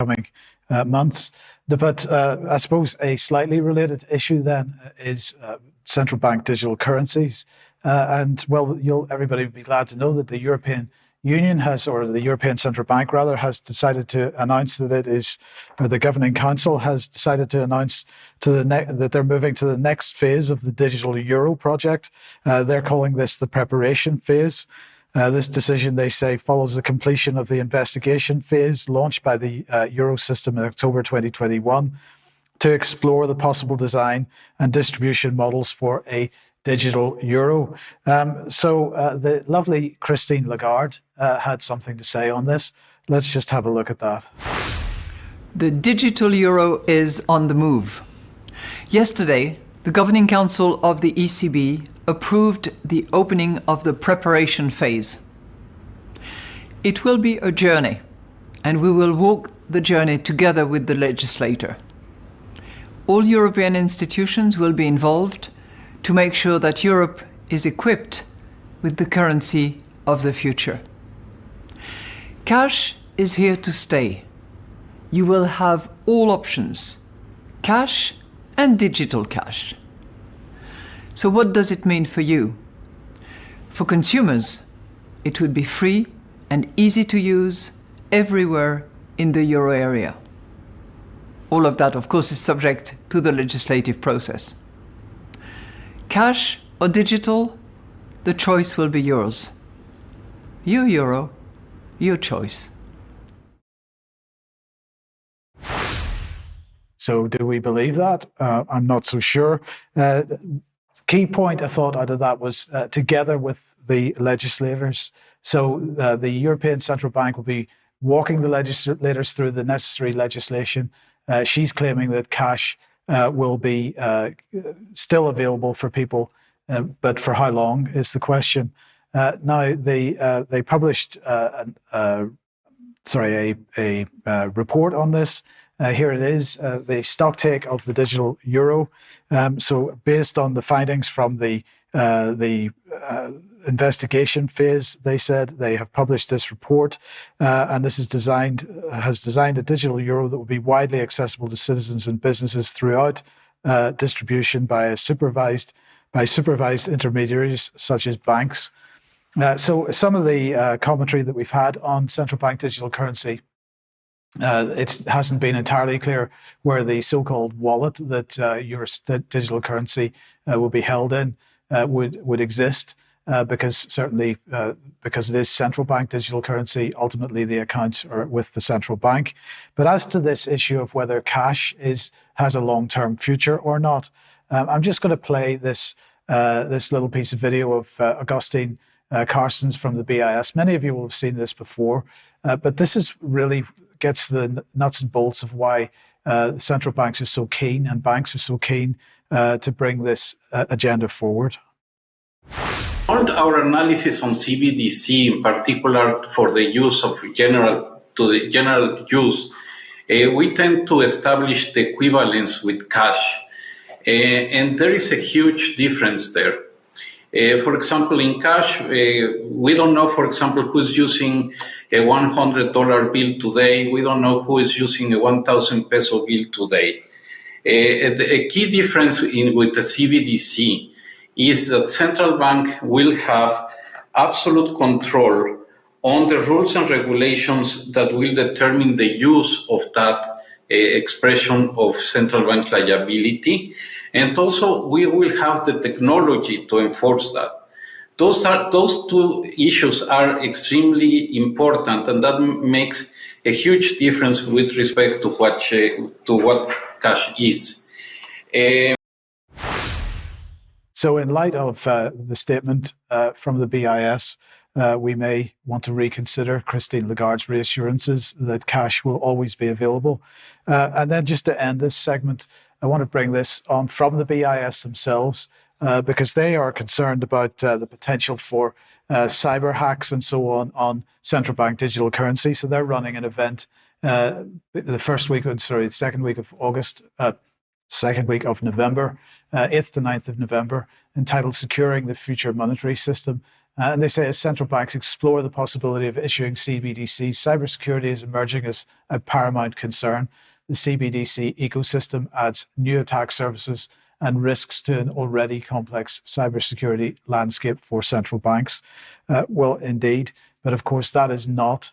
coming months. But I suppose a slightly related issue then is central bank digital currencies. And well, everybody will be glad to know that the European Union has, or the European Central Bank rather, has decided to announce that it is, or the Governing Council has decided to announce that they're moving to the next phase of the digital euro project. They're calling this the preparation phase. This decision, they say, follows the completion of the investigation phase launched by the Eurosystem in October 2021 to explore the possible design and distribution models for a digital euro. So the lovely Christine Lagarde had something to say on this. Let's just have a look at that. The digital euro is on the move. Yesterday, the Governing Council of the ECB approved the opening of the preparation phase. It will be a journey, and we will walk the journey together with the legislator. All European institutions will be involved to make sure that Europe is equipped with the currency of the future. Cash is here to stay. You will have all options, cash and digital cash. So what does it mean for you? For consumers, it would be free and easy to use everywhere in the euro area. All of that, of course, is subject to the legislative process. Cash or digital, the choice will be yours. Your euro, your choice. So do we believe that? I'm not so sure. Key point I thought out of that was together with the legislators. So the European Central Bank will be walking the legislators through the necessary legislation. She's claiming that cash will be still available for people, but for how long is the question. Now they published a report on this. Here it is, the stocktake of the digital euro. So based on the findings from the investigation phase, they said they have published this report, and this has designed a digital euro that will be widely accessible to citizens and businesses throughout distribution by supervised intermediaries such as banks. So some of the commentary that we've had on central bank digital currency, it hasn't been entirely clear where the so-called wallet that your digital currency will be held in would exist, because certainly because it is central bank digital currency, ultimately the accounts are with the central bank. But as to this issue of whether cash has a long-term future or not, I'm just going to play this little piece of video of Agustín Carstens from the BIS. Many of you will have seen this before, but this is really gets the nuts and bolts of why central banks are so keen and banks are so keen to bring this agenda forward. All our analysis on CBDC, in particular for the use of general use, we tend to establish the equivalence with cash, and there is a huge difference there. For example, in cash, we don't know, for example, who's using a $100 bill today. We don't know who is using a 1,000 peso bill today. A key difference with the CBDC is that central bank will have absolute control on the rules and regulations that will determine the use of that expression of central bank liability. And also, we will have the technology to enforce that. Those two issues are extremely important, and that makes a huge difference with respect to what cash is. So in light of the statement from the BIS, we may want to reconsider Christine Lagarde's reassurances that cash will always be available. And then just to end this segment, I want to bring this on from the BIS themselves, because they are concerned about the potential for cyber hacks and so on central bank digital currency. So they're running an event the second week of August, second week of November, 8th to 9th of November, entitled Securing the Future Monetary System. And they say as central banks explore the possibility of issuing CBDCs, cybersecurity is emerging as a paramount concern. The CBDC ecosystem adds new attack surfaces and risks to an already complex cybersecurity landscape for central banks. Well, indeed. But of course, that is not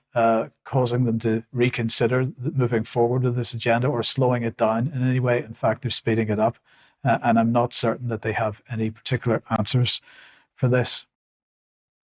causing them to reconsider moving forward with this agenda or slowing it down in any way. In fact, they're speeding it up. And I'm not certain that they have any particular answers for this.